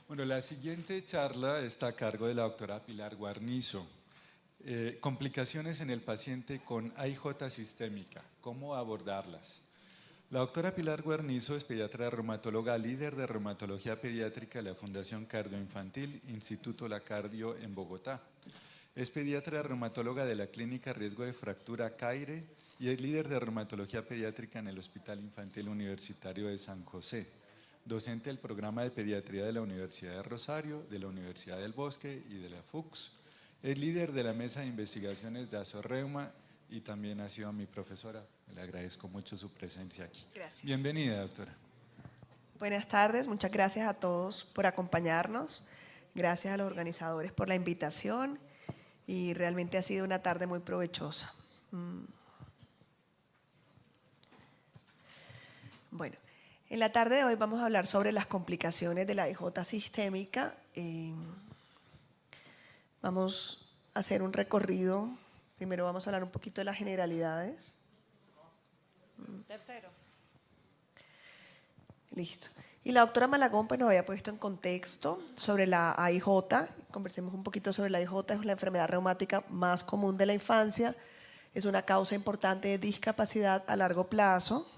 Bueno, la siguiente charla está a cargo de la doctora Pilar Guarnizo. Complicaciones en el paciente con AIJ sistémica, ¿cómo abordarlas? La doctora Pilar Guarnizo es pediatra reumatóloga, líder de reumatología pediátrica de la Fundación Cardioinfantil, Instituto La Cardio en Bogotá. Es pediatra reumatóloga de la Clínica Riesgo de Fractura CAIRE y es líder de reumatología pediátrica en el Hospital Infantil Universitario de San José. Docente del programa de pediatría de la Universidad de Rosario, de la Universidad del Bosque y de la FUCS. Es líder de la mesa de investigaciones de Asorreuma y también ha sido mi profesora. Le agradezco mucho su presencia aquí. Gracias. Bienvenida, doctora. Buenas tardes, muchas gracias a todos por acompañarnos. Gracias a los organizadores por la invitación y realmente ha sido una tarde muy provechosa. Bueno, en la tarde de hoy vamos a hablar sobre las complicaciones de la AIJ sistémica. Vamos a hacer un recorrido. Primero vamos a hablar un poquito de las generalidades. Tercero. Listo. Y la doctora Malagón pues, nos había puesto en contexto sobre la AIJ. Conversemos un poquito sobre la AIJ. Es la enfermedad reumática más común de la infancia. Es una causa importante de discapacidad a largo plazo.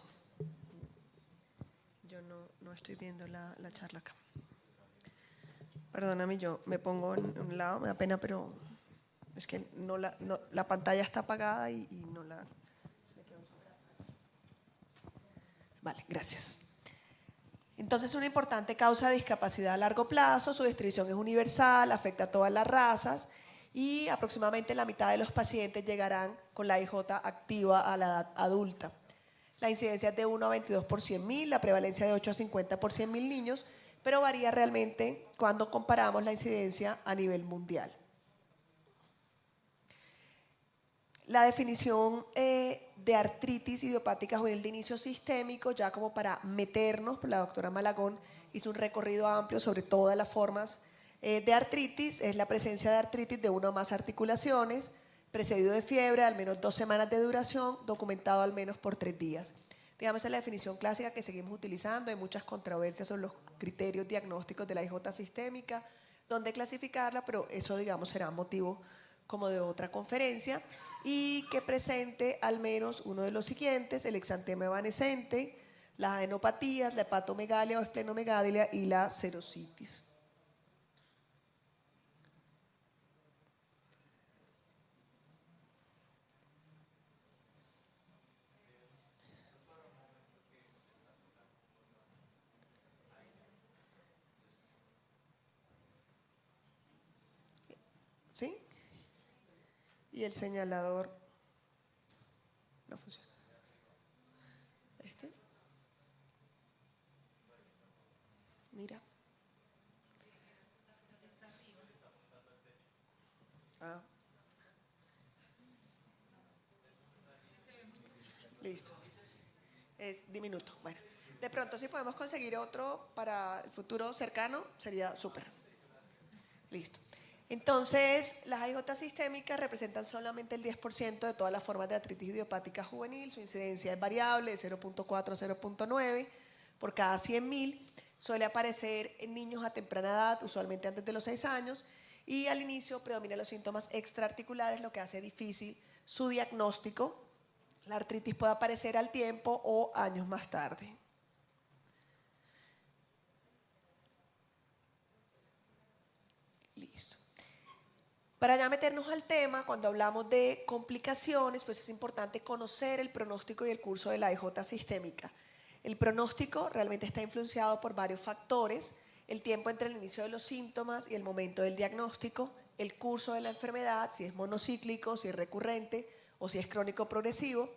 Yo no estoy viendo la charla acá. Perdóname, yo me pongo en un lado, me da pena, pero es que la pantalla está apagada y no la... Vale, gracias. Entonces, es una importante causa de discapacidad a largo plazo, su distribución es universal, afecta a todas las razas y aproximadamente la mitad de los pacientes llegarán con la AIJ activa a la edad adulta. La incidencia es de 1 a 22 por 100.000, la prevalencia de 8 a 50 por 100.000 niños, pero varía realmente cuando comparamos la incidencia a nivel mundial. La definición de artritis idiopática juvenil de inicio sistémico, ya como para meternos, la doctora Malagón hizo un recorrido amplio sobre todas las formas de artritis, es la presencia de artritis de una o más articulaciones, precedido de fiebre, al menos 2 semanas de duración, documentado al menos por 3 días. Digamos, es la definición clásica que seguimos utilizando, hay muchas controversias sobre los criterios diagnósticos de la AIJ sistémica, dónde clasificarla, pero eso, digamos, será motivo como de otra conferencia, y que presente al menos uno de los siguientes: el exantema evanescente, las adenopatías, la hepatomegalia o esplenomegalia y la serositis. ¿Sí? Y el señalador no funciona. ¿Este? Mira. Ah. Listo. Es diminuto. Bueno, de pronto si podemos conseguir otro para el futuro cercano, sería súper. Listo. Entonces, las AIJ sistémicas representan solamente el 10% de todas las formas de artritis idiopática juvenil. Su incidencia es variable, de 0.4 a 0.9 por cada 100.000. Suele aparecer en niños a temprana edad, usualmente antes de los 6 años, y al inicio predominan los síntomas extraarticulares, lo que hace difícil su diagnóstico. La artritis puede aparecer al tiempo o años más tarde. Listo. Para ya meternos al tema, cuando hablamos de complicaciones, pues es importante conocer el pronóstico y el curso de la AIJ sistémica. El pronóstico realmente está influenciado por varios factores: el tiempo entre el inicio de los síntomas y el momento del diagnóstico, el curso de la enfermedad, si es monocíclico, si es recurrente o si es crónico progresivo,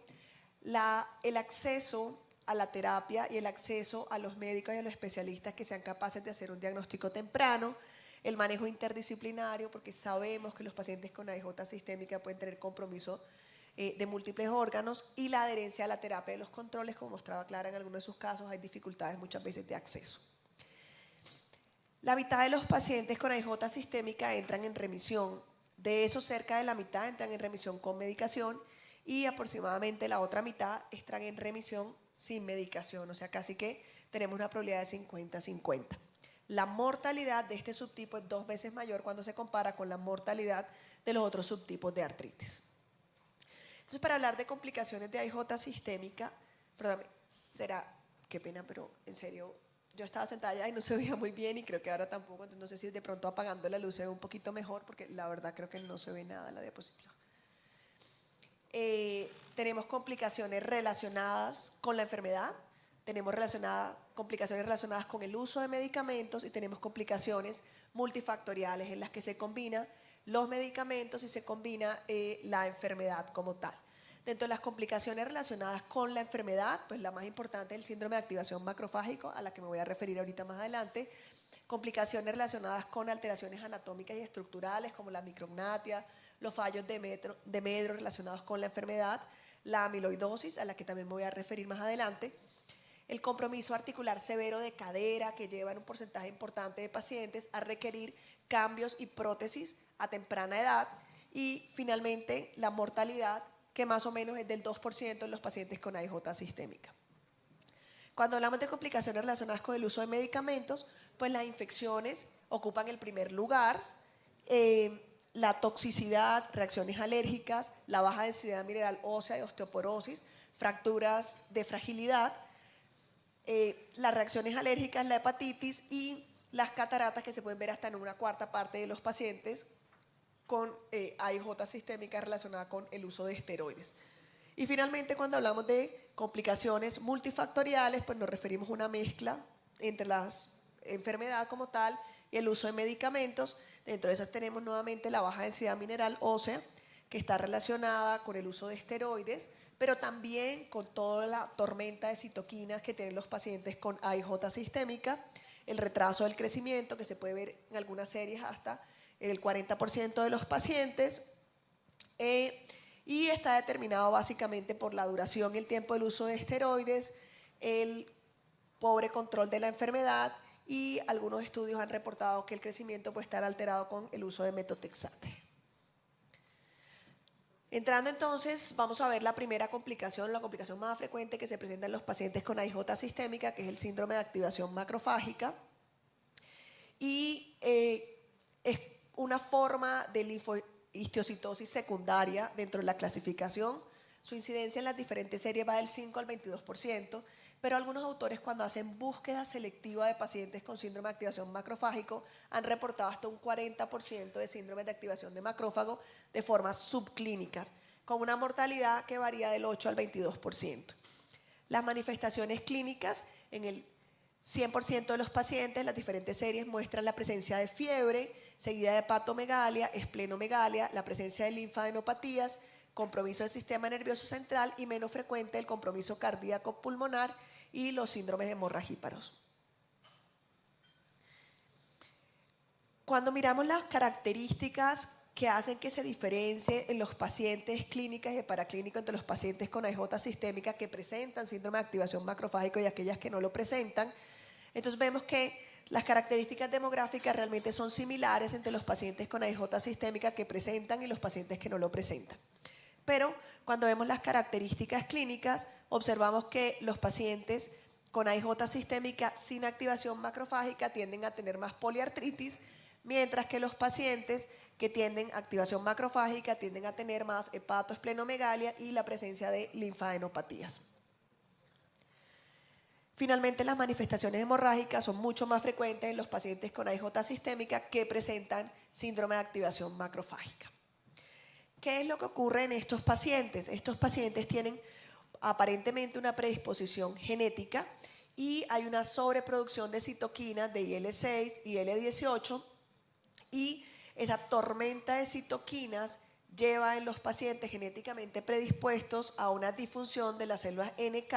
el acceso a la terapia y el acceso a los médicos y a los especialistas que sean capaces de hacer un diagnóstico temprano, el manejo interdisciplinario, porque sabemos que los pacientes con AIJ sistémica pueden tener compromiso de múltiples órganos, y la adherencia a la terapia de los controles, como mostraba Clara en algunos de sus casos, hay dificultades muchas veces de acceso. La mitad de los pacientes con AIJ sistémica entran en remisión, de esos cerca de la mitad entran en remisión con medicación y aproximadamente la otra mitad están en remisión sin medicación, o sea, casi que tenemos una probabilidad de 50-50. la mortalidad de este subtipo es 2 veces mayor cuando se compara con la mortalidad de los otros subtipos de artritis. Entonces, para hablar de complicaciones de AIJ sistémica, perdón, qué pena, pero en serio, yo estaba sentada allá y no se veía muy bien y creo que ahora tampoco, entonces no sé si de pronto apagando la luz se ve un poquito mejor, porque la verdad creo que no se ve nada en la diapositiva. Tenemos complicaciones relacionadas con la enfermedad, tenemos complicaciones relacionadas con el uso de medicamentos y tenemos complicaciones multifactoriales en las que se combinan los medicamentos y se combina la enfermedad como tal. Dentro de las complicaciones relacionadas con la enfermedad, pues la más importante es el síndrome de activación macrofágico, a la que me voy a referir ahorita más adelante. Complicaciones relacionadas con alteraciones anatómicas y estructurales como la micrognatia, los fallos de Medro relacionados con la enfermedad, la amiloidosis, a la que también me voy a referir más adelante, el compromiso articular severo de cadera, que lleva en un porcentaje importante de pacientes a requerir cambios y prótesis a temprana edad, y finalmente la mortalidad, que más o menos es del 2% en los pacientes con AIJ sistémica. Cuando hablamos de complicaciones relacionadas con el uso de medicamentos, pues las infecciones ocupan el primer lugar, la toxicidad, reacciones alérgicas, la baja densidad mineral ósea y osteoporosis, fracturas de fragilidad, las reacciones alérgicas, la hepatitis y las cataratas, que se pueden ver hasta en una cuarta parte de los pacientes con AIJ sistémica relacionada con el uso de esteroides. Y finalmente, cuando hablamos de complicaciones multifactoriales, pues nos referimos a una mezcla entre la enfermedad como tal y el uso de medicamentos. Dentro de esas tenemos nuevamente la baja densidad mineral ósea, que está relacionada con el uso de esteroides, pero también con toda la tormenta de citoquinas que tienen los pacientes con AIJ sistémica, el retraso del crecimiento, que se puede ver en algunas series hasta el 40% de los pacientes, y está determinado básicamente por la duración y el tiempo del uso de esteroides, el pobre control de la enfermedad, y algunos estudios han reportado que el crecimiento puede estar alterado con el uso de metotrexate. Entrando entonces, vamos a ver la primera complicación, la complicación más frecuente que se presenta en los pacientes con AIJ sistémica, que es el síndrome de activación macrofágica, y es una forma de linfohistiocytosis secundaria dentro de la clasificación. Su incidencia en las diferentes series va del 5 al 22%, pero algunos autores, cuando hacen búsqueda selectiva de pacientes con síndrome de activación macrofágico, han reportado hasta un 40% de síndrome de activación de macrófago de formas subclínicas, con una mortalidad que varía del 8 al 22%. Las manifestaciones clínicas en el 100% de los pacientes, las diferentes series muestran la presencia de fiebre, seguida de hepatomegalia, esplenomegalia, la presencia de linfadenopatías, compromiso del sistema nervioso central y menos frecuente el compromiso cardíaco pulmonar y los síndromes hemorragíparos. Cuando miramos las características que hacen que se diferencie en los pacientes clínicas y paraclínicos entre los pacientes con AIJ sistémica que presentan síndrome de activación macrofágico y aquellas que no lo presentan, entonces vemos que las características demográficas realmente son similares entre los pacientes con AIJ sistémica que presentan y los pacientes que no lo presentan. Pero cuando vemos las características clínicas, observamos que los pacientes con AIJ sistémica sin activación macrofágica tienden a tener más poliartritis, mientras que los pacientes que tienen activación macrofágica tienden a tener más hepatoesplenomegalia y la presencia de linfadenopatías. Finalmente, las manifestaciones hemorrágicas son mucho más frecuentes en los pacientes con AIJ sistémica que presentan síndrome de activación macrofágica. ¿Qué es lo que ocurre en estos pacientes? Estos pacientes tienen aparentemente una predisposición genética y hay una sobreproducción de citoquinas de IL-6 y IL-18, y esa tormenta de citoquinas lleva en los pacientes genéticamente predispuestos a una disfunción de las células NK,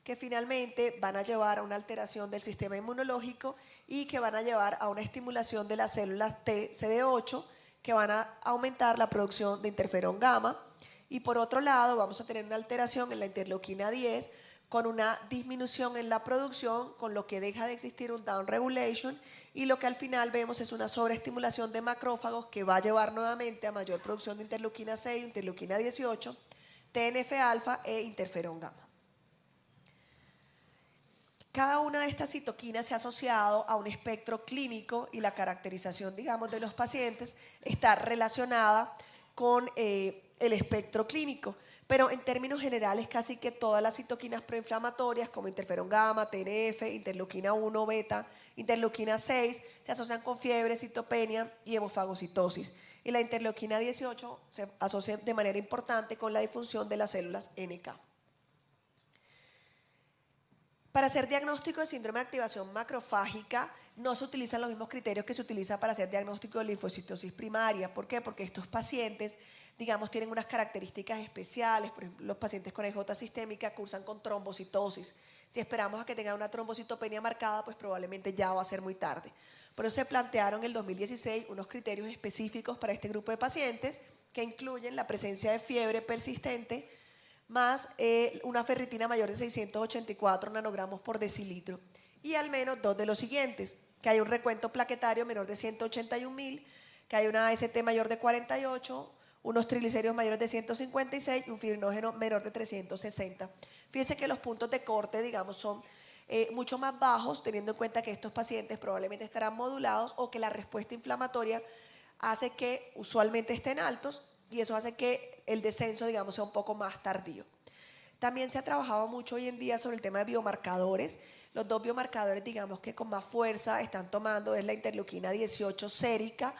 que finalmente van a llevar a una alteración del sistema inmunológico y que van a llevar a una estimulación de las células T CD8, que van a aumentar la producción de interferón gamma, y por otro lado vamos a tener una alteración en la interleuquina 10 con una disminución en la producción, con lo que deja de existir un down regulation, y lo que al final vemos es una sobreestimulación de macrófagos que va a llevar nuevamente a mayor producción de interleuquina 6, interleuquina 18, TNF-alfa e interferón gamma. Cada una de estas citoquinas se ha asociado a un espectro clínico y la caracterización, digamos, de los pacientes está relacionada con el espectro clínico. Pero en términos generales, casi que todas las citoquinas proinflamatorias, como interferón gamma, TNF, interleuquina 1, beta, interleuquina 6, se asocian con fiebre, citopenia y hemofagocitosis. Y la interleuquina 18 se asocia de manera importante con la difusión de las células NK. Para hacer diagnóstico de síndrome de activación macrofágica, no se utilizan los mismos criterios que se utilizan para hacer diagnóstico de linfocitosis primaria. ¿Por qué? Porque estos pacientes, digamos, tienen unas características especiales. Por ejemplo, los pacientes con AIJ sistémica cursan con trombocitosis. Si esperamos a que tengan una trombocitopenia marcada, pues probablemente ya va a ser muy tarde. Por eso se plantearon en el 2016 unos criterios específicos para este grupo de pacientes que incluyen la presencia de fiebre persistente más una ferritina mayor de 684 nanogramos por decilitro y al menos dos de los siguientes: que haya un recuento plaquetario menor de 181.000, que haya una AST mayor de 48, unos triglicéridos mayores de 156 y un fibrinógeno menor de 360. Fíjense que los puntos de corte, digamos, son mucho más bajos, teniendo en cuenta que estos pacientes probablemente estarán modulados o que la respuesta inflamatoria hace que usualmente estén altos y eso hace que el descenso, digamos, sea un poco más tardío. También se ha trabajado mucho hoy en día sobre el tema de biomarcadores. Los dos biomarcadores, digamos, que con más fuerza están tomando es la interleuquina 18 sérica,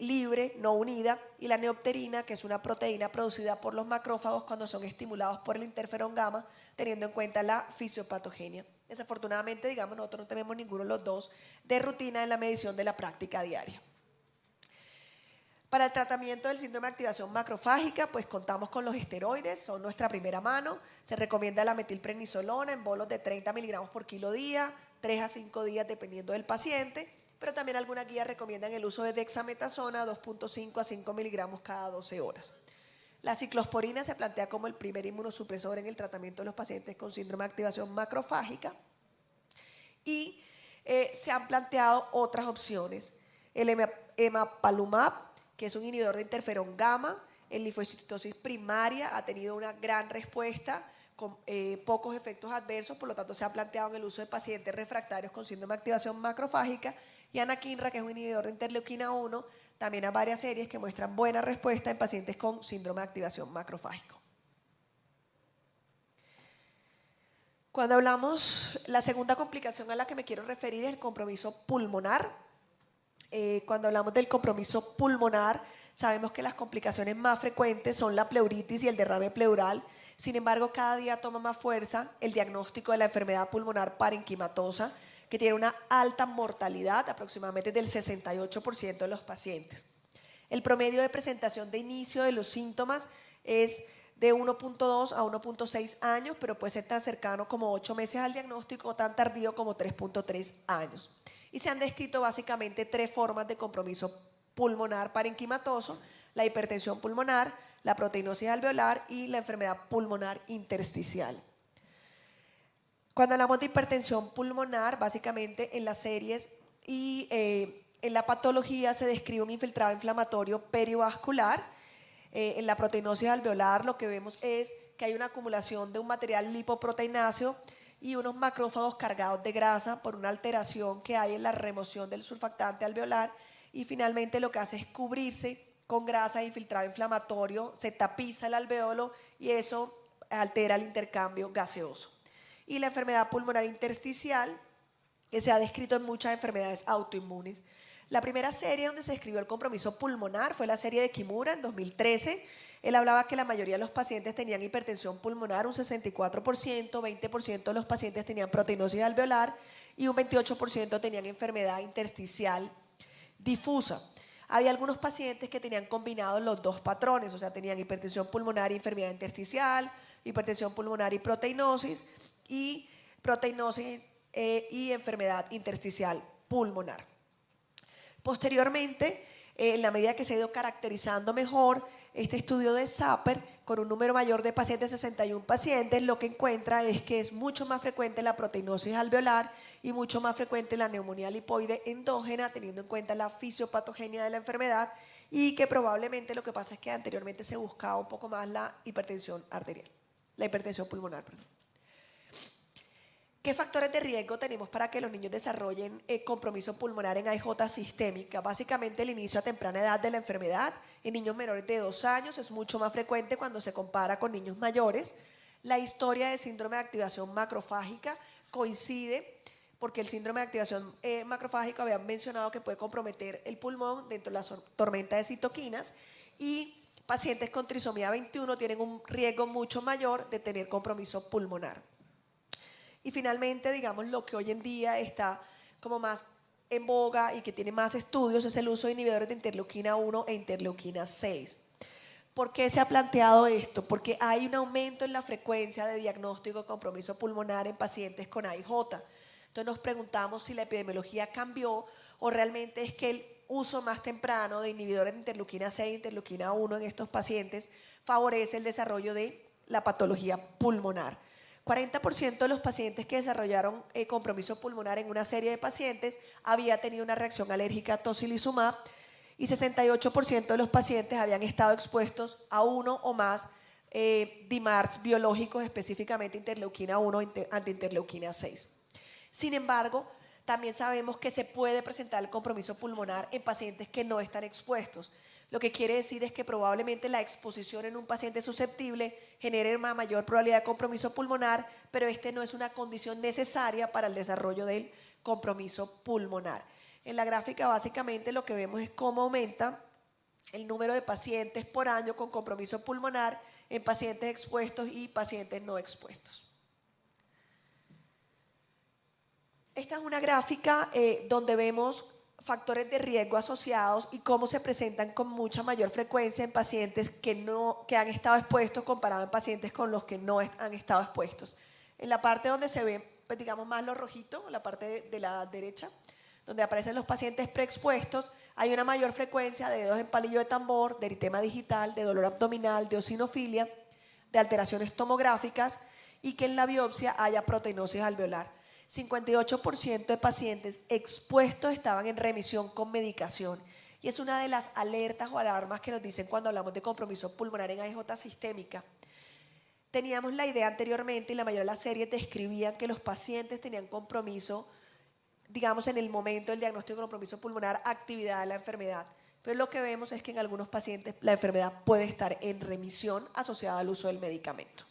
libre, no unida, y la neopterina, que es una proteína producida por los macrófagos cuando son estimulados por el interferón gamma, teniendo en cuenta la fisiopatogenia. Desafortunadamente, digamos, nosotros no tenemos ninguno de los dos de rutina en la medición de la práctica diaria. Para el tratamiento del síndrome de activación macrofágica, pues contamos con los esteroides, son nuestra primera mano. Se recomienda la metilprednisolona en bolos de 30 miligramos por kilo día, 3 a 5 días dependiendo del paciente, pero también algunas guías recomiendan el uso de dexametasona, 2.5 a 5 miligramos cada 12 horas. La ciclosporina se plantea como el primer inmunosupresor en el tratamiento de los pacientes con síndrome de activación macrofágica y se han planteado otras opciones. El emapalumab, que es un inhibidor de interferón gamma, en linfocitosis primaria ha tenido una gran respuesta con pocos efectos adversos, por lo tanto se ha planteado en el uso de pacientes refractarios con síndrome de activación macrofágica, y anakinra, que es un inhibidor de interleuquina 1, también hay varias series que muestran buena respuesta en pacientes con síndrome de activación macrofágico. Cuando hablamos, la segunda complicación a la que me quiero referir es el compromiso pulmonar. Cuando hablamos del compromiso pulmonar, sabemos que las complicaciones más frecuentes son la pleuritis y el derrame pleural. Sin embargo, cada día toma más fuerza el diagnóstico de la enfermedad pulmonar parenquimatosa, que tiene una alta mortalidad, aproximadamente del 68% de los pacientes. El promedio de presentación de inicio de los síntomas es de 1.2 a 1.6 años, pero puede ser tan cercano como 8 meses al diagnóstico o tan tardío como 3.3 años. Y se han descrito básicamente 3 formas de compromiso pulmonar parenquimatoso: la hipertensión pulmonar, la proteinosis alveolar y la enfermedad pulmonar intersticial. Cuando hablamos de hipertensión pulmonar, básicamente en las series y en la patología se describe un infiltrado inflamatorio perivascular. En la proteinosis alveolar lo que vemos es que hay una acumulación de un material lipoproteináceo y unos macrófagos cargados de grasa por una alteración que hay en la remoción del surfactante alveolar, y finalmente lo que hace es cubrirse con grasa e infiltrado inflamatorio, se tapiza el alveolo y eso altera el intercambio gaseoso. Y la enfermedad pulmonar intersticial, que se ha descrito en muchas enfermedades autoinmunes. La primera serie donde se describió el compromiso pulmonar fue la serie de Kimura en 2013. Él hablaba que la mayoría de los pacientes tenían hipertensión pulmonar, un 64%, 20% de los pacientes tenían proteinosis alveolar y un 28% tenían enfermedad intersticial difusa. Había algunos pacientes que tenían combinados los dos patrones, o sea, tenían hipertensión pulmonar y enfermedad intersticial, hipertensión pulmonar y proteinosis y enfermedad intersticial pulmonar. Posteriormente, en la medida que se ha ido caracterizando mejor este estudio de Sapper, con un número mayor de pacientes, 61 pacientes, lo que encuentra es que es mucho más frecuente la proteinosis alveolar y mucho más frecuente la neumonía lipoide endógena, teniendo en cuenta la fisiopatogenia de la enfermedad, y que probablemente lo que pasa es que anteriormente se buscaba un poco más la hipertensión arterial, la hipertensión pulmonar, perdón. ¿Qué factores de riesgo tenemos para que los niños desarrollen compromiso pulmonar en AIJ sistémica? Básicamente el inicio a temprana edad de la enfermedad. En niños menores de 2 años es mucho más frecuente cuando se compara con niños mayores. La historia de síndrome de activación macrofágica coincide porque el síndrome de activación macrofágica habían mencionado que puede comprometer el pulmón dentro de la tormenta de citoquinas, y pacientes con trisomía 21 tienen un riesgo mucho mayor de tener compromiso pulmonar. Y finalmente, digamos, lo que hoy en día está como más en boga y que tiene más estudios es el uso de inhibidores de interleuquina 1 e interleuquina 6. ¿Por qué se ha planteado esto? Porque hay un aumento en la frecuencia de diagnóstico de compromiso pulmonar en pacientes con AIJ. Entonces nos preguntamos si la epidemiología cambió o realmente es que el uso más temprano de inhibidores de interleuquina 6 e interleuquina 1 en estos pacientes favorece el desarrollo de la patología pulmonar. 40% de los pacientes que desarrollaron compromiso pulmonar en una serie de pacientes había tenido una reacción alérgica a tocilizumab, y 68% de los pacientes habían estado expuestos a uno o más DMARDs biológicos, específicamente interleuquina 1 ante interleuquina 6. Sin embargo, también sabemos que se puede presentar el compromiso pulmonar en pacientes que no están expuestos. Lo que quiere decir es que probablemente la exposición en un paciente susceptible genere una mayor probabilidad de compromiso pulmonar, pero este no es una condición necesaria para el desarrollo del compromiso pulmonar. En la gráfica básicamente lo que vemos es cómo aumenta el número de pacientes por año con compromiso pulmonar en pacientes expuestos y pacientes no expuestos. Esta es una gráfica donde vemos factores de riesgo asociados y cómo se presentan con mucha mayor frecuencia en pacientes que han estado expuestos comparado en pacientes con los que no han estado expuestos. En la parte donde se ve, pues digamos, más lo rojito, la parte de la derecha, donde aparecen los pacientes preexpuestos, hay una mayor frecuencia de dedos en palillo de tambor, de eritema digital, de dolor abdominal, de eosinofilia, de alteraciones tomográficas, y que en la biopsia haya proteinosis alveolar. 58% de pacientes expuestos estaban en remisión con medicación, y es una de las alertas o alarmas que nos dicen cuando hablamos de compromiso pulmonar en AIJ sistémica. Teníamos la idea anteriormente y la mayoría de las series describían que los pacientes tenían compromiso, digamos, en el momento del diagnóstico de compromiso pulmonar, actividad de la enfermedad. Pero lo que vemos es que en algunos pacientes la enfermedad puede estar en remisión asociada al uso del medicamento.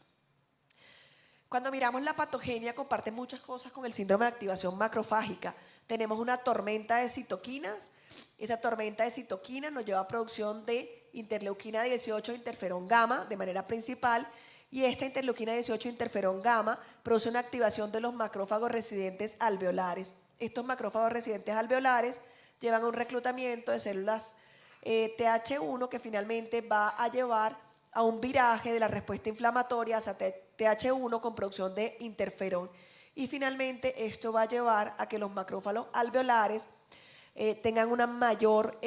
Cuando miramos la patogenia, comparte muchas cosas con el síndrome de activación macrofágica. Tenemos una tormenta de citoquinas. Esa tormenta de citoquinas nos lleva a producción de interleuquina 18 interferón gamma de manera principal, y esta interleuquina 18 interferón gamma produce una activación de los macrófagos residentes alveolares. Estos macrófagos residentes alveolares llevan a un reclutamiento de células TH1 que finalmente va a llevar a un viraje de la respuesta inflamatoria hacia TH1 con producción de interferón. Y finalmente esto va a llevar a que los macrófagos alveolares tengan una mayor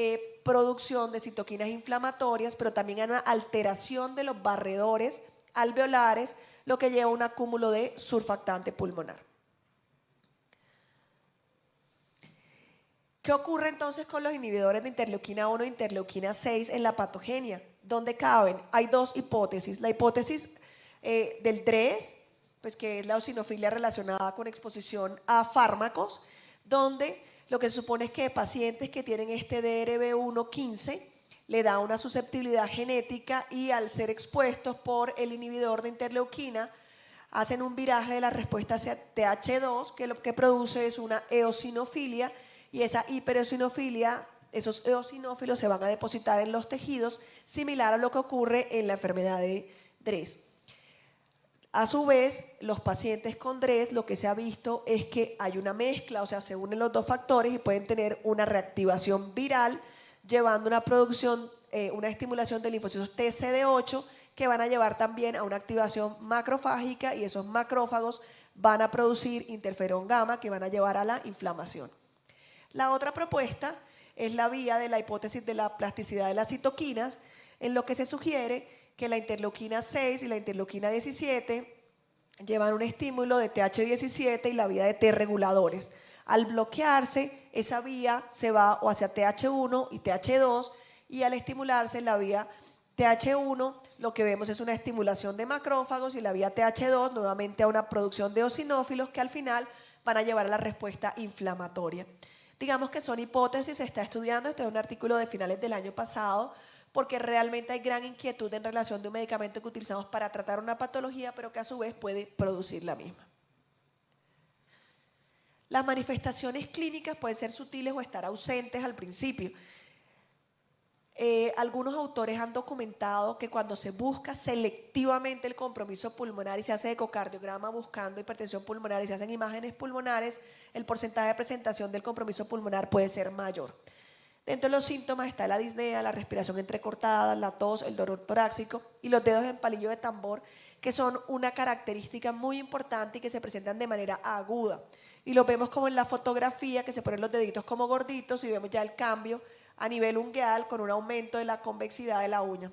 producción de citoquinas inflamatorias, pero también a una alteración de los barredores alveolares, lo que lleva a un acúmulo de surfactante pulmonar. ¿Qué ocurre entonces con los inhibidores de interleuquina 1 e interleuquina 6 en la patogenia? ¿Dónde caben? Hay dos hipótesis. La hipótesis del DRES, pues que es la eosinofilia relacionada con exposición a fármacos, donde lo que se supone es que pacientes que tienen este DRB1-15 le da una susceptibilidad genética, y al ser expuestos por el inhibidor de interleuquina hacen un viraje de la respuesta hacia TH2, que lo que produce es una eosinofilia, y esa hipereosinofilia, esos eosinófilos se van a depositar en los tejidos, similar a lo que ocurre en la enfermedad de DRES. A su vez, los pacientes con DRES, lo que se ha visto es que hay una mezcla, o sea, se unen los dos factores y pueden tener una reactivación viral, llevando una producción, una estimulación de linfocitos TCD8, que van a llevar también a una activación macrofágica, y esos macrófagos van a producir interferón gamma, que van a llevar a la inflamación. La otra propuesta es la vía de la hipótesis de la plasticidad de las citoquinas, en lo que se sugiere que la interleuquina 6 y la interleuquina 17 llevan un estímulo de TH17 y la vía de T reguladores. Al bloquearse, esa vía se va o hacia TH1 y TH2, y al estimularse la vía TH1, lo que vemos es una estimulación de macrófagos y la vía TH2 nuevamente a una producción de eosinófilos que al final van a llevar a la respuesta inflamatoria. Digamos que son hipótesis, se está estudiando, este es un artículo de finales del año pasado, porque realmente hay gran inquietud en relación de un medicamento que utilizamos para tratar una patología, pero que a su vez puede producir la misma. Las manifestaciones clínicas pueden ser sutiles o estar ausentes al principio. Algunos autores han documentado que cuando se busca selectivamente el compromiso pulmonar y se hace ecocardiograma buscando hipertensión pulmonar y se hacen imágenes pulmonares, el porcentaje de presentación del compromiso pulmonar puede ser mayor. Dentro de los síntomas está la disnea, la respiración entrecortada, la tos, el dolor torácico y los dedos en palillo de tambor, que son una característica muy importante y que se presentan de manera aguda. Y lo vemos como en la fotografía, que se ponen los deditos como gorditos y vemos ya el cambio a nivel ungueal con un aumento de la convexidad de la uña.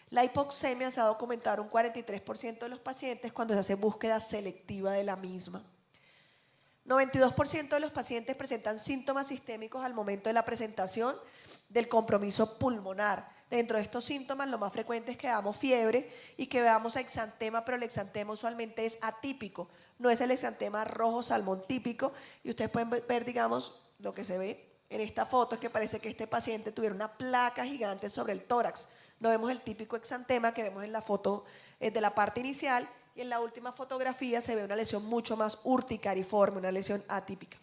La hipoxemia se ha documentado en un 43% de los pacientes cuando se hace búsqueda selectiva de la misma. 92% de los pacientes presentan síntomas sistémicos al momento de la presentación del compromiso pulmonar. Dentro de estos síntomas, lo más frecuente es que veamos fiebre y que veamos exantema, pero el exantema usualmente es atípico, no es el exantema rojo salmón típico. Y ustedes pueden ver, digamos, lo que se ve en esta foto es que parece que este paciente tuviera una placa gigante sobre el tórax. No vemos el típico exantema que vemos en la foto de la parte inicial, y en la última fotografía se ve una lesión mucho más urticariforme, una lesión atípica.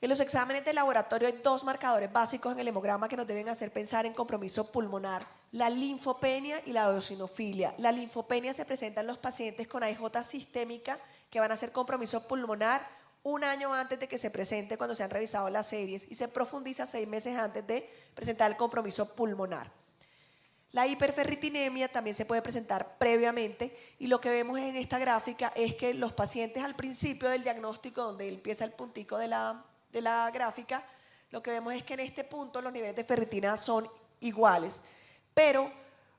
En los exámenes de laboratorio hay dos marcadores básicos en el hemograma que nos deben hacer pensar en compromiso pulmonar: la linfopenia y la eosinofilia. La linfopenia se presenta en los pacientes con AIJ sistémica que van a hacer compromiso pulmonar un año antes de que se presente cuando se han revisado las series, y se profundiza 6 meses antes de presentar el compromiso pulmonar. La hiperferritinemia también se puede presentar previamente, y lo que vemos en esta gráfica es que los pacientes al principio del diagnóstico, donde empieza el puntico de la gráfica, lo que vemos es que en este punto los niveles de ferritina son iguales, pero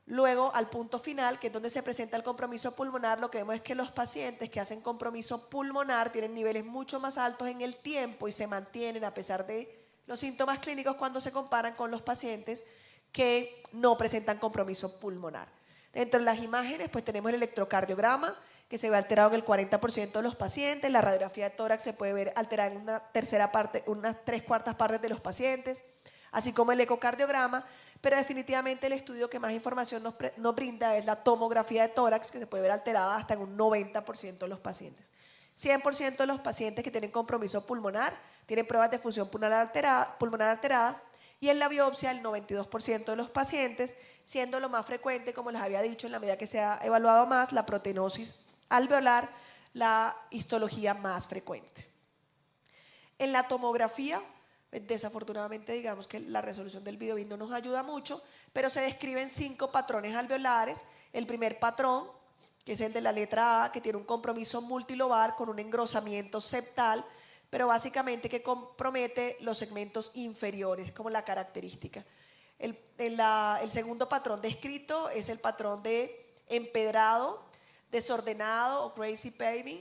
luego al punto final, que es donde se presenta el compromiso pulmonar, lo que vemos es que los pacientes que hacen compromiso pulmonar tienen niveles mucho más altos en el tiempo y se mantienen a pesar de los síntomas clínicos cuando se comparan con los pacientes que no presentan compromiso pulmonar. Dentro de las imágenes pues tenemos el electrocardiograma, que se ve alterado en el 40% de los pacientes. La radiografía de tórax se puede ver alterada en unas 3/4 partes de los pacientes, así como el ecocardiograma, pero definitivamente el estudio que más información nos brinda es la tomografía de tórax, que se puede ver alterada hasta en un 90% de los pacientes. 100% de los pacientes que tienen compromiso pulmonar tienen pruebas de función pulmonar alterada, y en la biopsia el 92% de los pacientes, siendo lo más frecuente, como les había dicho, en la medida que se ha evaluado más, la proteinosis alveolar, la histología más frecuente. En la tomografía, desafortunadamente digamos que la resolución del video no nos ayuda mucho, pero se describen 5 patrones alveolares. El primer patrón, que es el de la letra A, que tiene un compromiso multilobar con un engrosamiento septal, pero básicamente que compromete los segmentos inferiores como la característica. El segundo patrón descrito es el patrón de empedrado, desordenado o crazy paving,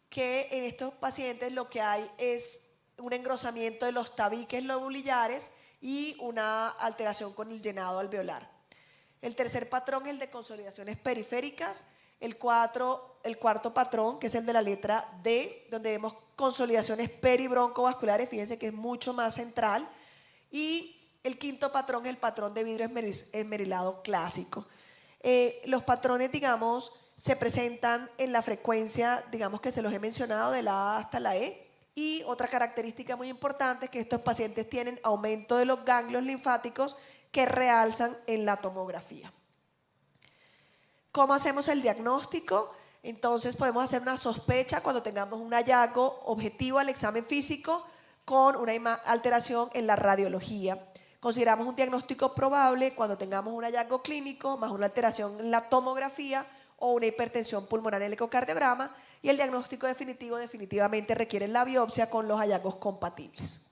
que en estos pacientes lo que hay es un engrosamiento de los tabiques lobulillares y una alteración con el llenado alveolar. El tercer patrón es el de consolidaciones periféricas. El cuarto patrón, que es el de la letra D, donde vemos consolidaciones peribroncovasculares, fíjense que es mucho más central. Y el quinto patrón es el patrón de vidrio esmerilado clásico. Los patrones, digamos, se presentan en la frecuencia, digamos que se los he mencionado, de la A hasta la E. Y otra característica muy importante es que estos pacientes tienen aumento de los ganglios linfáticos que realzan en la tomografía. ¿Cómo hacemos el diagnóstico? Entonces podemos hacer una sospecha cuando tengamos un hallazgo objetivo al examen físico con una alteración en la radiología. Consideramos un diagnóstico probable cuando tengamos un hallazgo clínico más una alteración en la tomografía o una hipertensión pulmonar en el ecocardiograma, y el diagnóstico definitivo definitivamente requiere la biopsia con los hallazgos compatibles.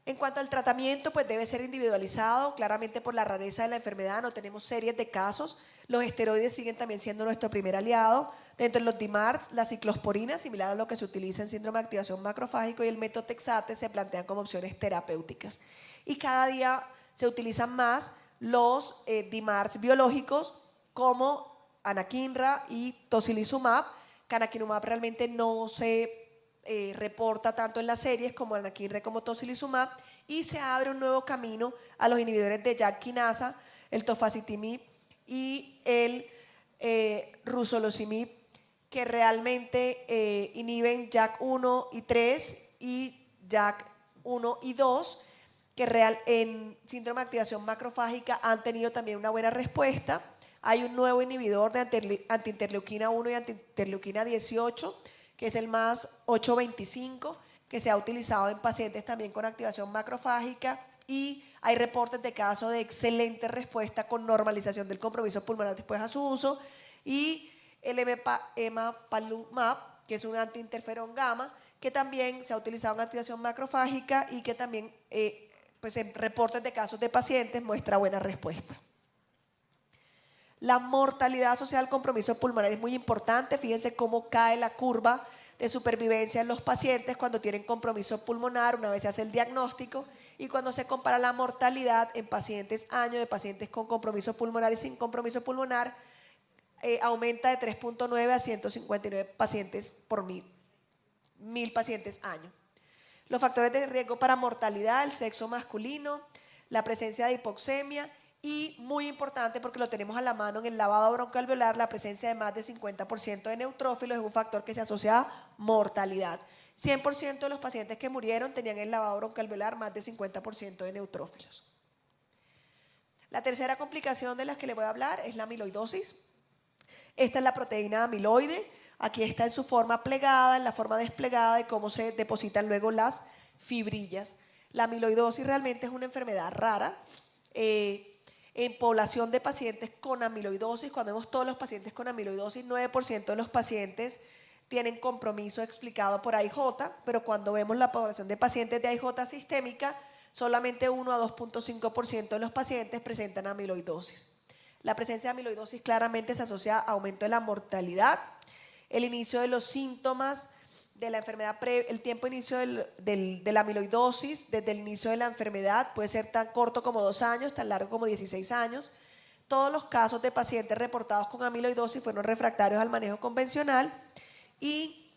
En cuanto al tratamiento, pues debe ser individualizado, claramente por la rareza de la enfermedad, no tenemos series de casos. Los esteroides siguen también siendo nuestro primer aliado. Dentro de los DMARDs, la ciclosporina, similar a lo que se utiliza en síndrome de activación macrofágico, y el metotrexate se plantean como opciones terapéuticas. Y cada día se utilizan más los DMARDs biológicos como anakinra y tocilizumab. Canakinumab realmente no se reporta tanto en las series como anakinra como tocilizumab, y se abre un nuevo camino a los inhibidores de JAK kinasa, el tofacitinib y el rusolocimib, que realmente inhiben JAK1 y 3 y JAK1 y 2, que en síndrome de activación macrofágica han tenido también una buena respuesta. Hay un nuevo inhibidor de antiinterleuquina 1 y antiinterleuquina 18, que es el más 825, que se ha utilizado en pacientes también con activación macrofágica, y hay reportes de casos de excelente respuesta con normalización del compromiso pulmonar después a su uso. Y el emapalumab, que es un antiinterferón gamma, que también se ha utilizado en activación macrofágica y que también pues en reportes de casos de pacientes muestra buena respuesta. La mortalidad asociada al compromiso pulmonar es muy importante. Fíjense cómo cae la curva de supervivencia en los pacientes cuando tienen compromiso pulmonar una vez se hace el diagnóstico, y cuando se compara la mortalidad en pacientes año de pacientes con compromiso pulmonar y sin compromiso pulmonar, aumenta de 3.9 a 159 pacientes por 1000 pacientes año. Los factores de riesgo para mortalidad: el sexo masculino, la presencia de hipoxemia y, muy importante porque lo tenemos a la mano en el lavado broncoalveolar, la presencia de más de 50% de neutrófilos es un factor que se asocia a mortalidad. 100% de los pacientes que murieron tenían en el lavado broncoalveolar más de 50% de neutrófilos. La tercera complicación de las que les voy a hablar es la amiloidosis. Esta es la proteína amiloide. Aquí está en su forma plegada, en la forma desplegada de cómo se depositan luego las fibrillas. La amiloidosis realmente es una enfermedad rara. En población de pacientes con amiloidosis, cuando vemos todos los pacientes con amiloidosis, 9% de los pacientes tienen compromiso explicado por AIJ, pero cuando vemos la población de pacientes de AIJ sistémica, solamente 1 a 2.5% de los pacientes presentan amiloidosis. La presencia de amiloidosis claramente se asocia a aumento de la mortalidad, el inicio de los síntomas de la enfermedad, el tiempo de inicio de la amiloidosis desde el inicio de la enfermedad puede ser tan corto como 2 años, tan largo como 16 años. Todos los casos de pacientes reportados con amiloidosis fueron refractarios al manejo convencional, y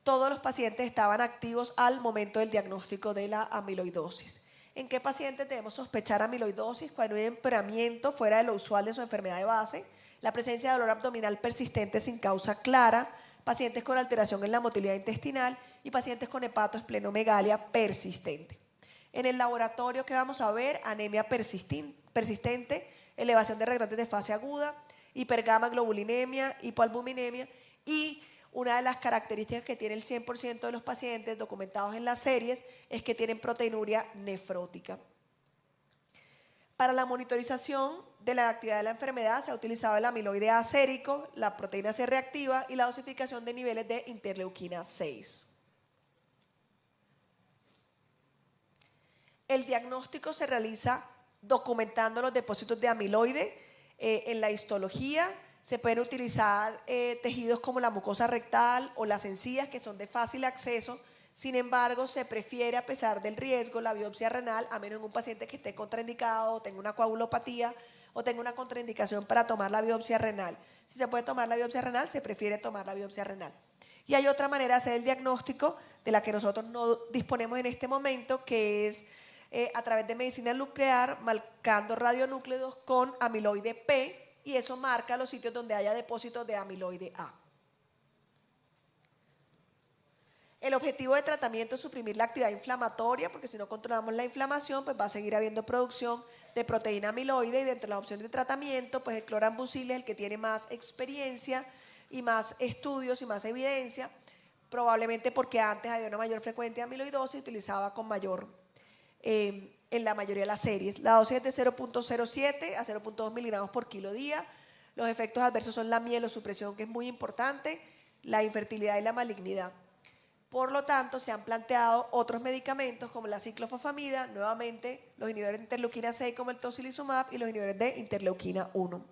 todos los pacientes estaban activos al momento del diagnóstico de la amiloidosis. ¿En qué pacientes debemos sospechar amiloidosis? Cuando hay un empeoramiento fuera de lo usual de su enfermedad de base, la presencia de dolor abdominal persistente sin causa clara, pacientes con alteración en la motilidad intestinal y pacientes con hepatoesplenomegalia persistente. En el laboratorio, ¿qué vamos a ver? Anemia persistente, elevación de reagrantes de fase aguda, hipergamaglobulinemia, hipoalbuminemia, y una de las características que tiene el 100% de los pacientes documentados en las series es que tienen proteinuria nefrótica. Para la monitorización de la actividad de la enfermedad se ha utilizado el amiloide A sérico, la proteína C reactiva y la dosificación de niveles de interleuquina 6. El diagnóstico se realiza documentando los depósitos de amiloide. En la histología se pueden utilizar tejidos como la mucosa rectal o las encías, que son de fácil acceso. Sin embargo, se prefiere, a pesar del riesgo, la biopsia renal, a menos en un paciente que esté contraindicado o tenga una coagulopatía o tenga una contraindicación para tomar la biopsia renal. Si se puede tomar la biopsia renal, se prefiere tomar la biopsia renal. Y hay otra manera de hacer el diagnóstico de la que nosotros no disponemos en este momento, que es a través de medicina nuclear, marcando radionúclidos con amiloide P, y eso marca los sitios donde haya depósitos de amiloide A. El objetivo de tratamiento es suprimir la actividad inflamatoria, porque si no controlamos la inflamación, pues va a seguir habiendo producción de proteína amiloide, y dentro de las opciones de tratamiento, pues el clorambucil es el que tiene más experiencia y más estudios y más evidencia, probablemente porque antes había una mayor frecuencia de amiloidosis y utilizaba con mayor, en la mayoría de las series. La dosis es de 0.07 a 0.2 miligramos por kilo día. Los efectos adversos son la mielosupresión, que es muy importante, la infertilidad y la malignidad. Por lo tanto, se han planteado otros medicamentos como la ciclofosfamida, nuevamente los inhibidores de interleuquina 6 como el tocilizumab y los inhibidores de interleuquina 1.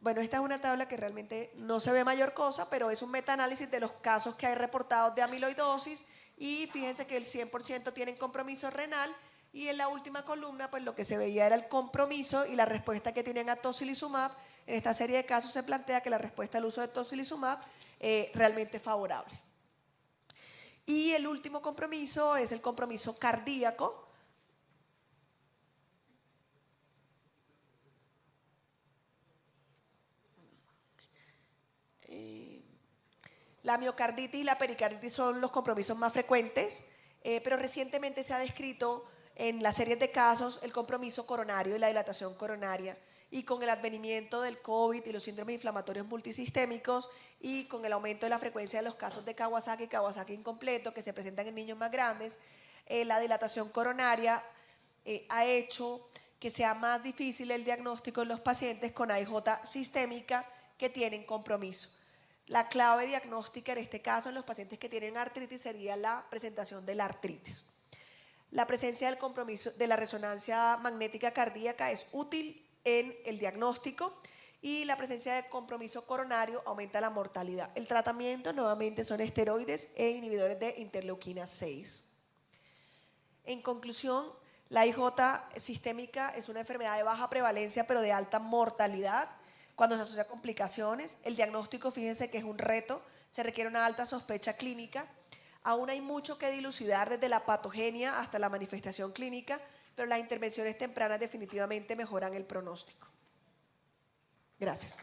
Bueno, esta es una tabla que realmente no se ve mayor cosa, pero es un metaanálisis de los casos que hay reportados de amiloidosis y fíjense que el 100% tienen compromiso renal y en la última columna pues lo que se veía era el compromiso y la respuesta que tienen a tocilizumab. En esta serie de casos se plantea que la respuesta al uso de tocilizumab realmente es favorable. Y el último compromiso es el compromiso cardíaco. La miocarditis y la pericarditis son los compromisos más frecuentes, pero recientemente se ha descrito en las series de casos el compromiso coronario y la dilatación coronaria. Y con el advenimiento del COVID y los síndromes inflamatorios multisistémicos y con el aumento de la frecuencia de los casos de Kawasaki y Kawasaki incompleto que se presentan en niños más grandes, la dilatación coronaria ha hecho que sea más difícil el diagnóstico en los pacientes con AIJ sistémica que tienen compromiso. La clave diagnóstica en este caso en los pacientes que tienen artritis sería la presentación de la artritis. La presencia del compromiso de la resonancia magnética cardíaca es útil en el diagnóstico y la presencia de compromiso coronario aumenta la mortalidad. El tratamiento nuevamente son esteroides e inhibidores de interleuquina 6. En conclusión, la IJ sistémica es una enfermedad de baja prevalencia pero de alta mortalidad. Cuando se asocia a complicaciones, el diagnóstico, fíjense que es un reto, se requiere una alta sospecha clínica. Aún hay mucho que dilucidar desde la patogenia hasta la manifestación clínica, pero las intervenciones tempranas definitivamente mejoran el pronóstico. Gracias.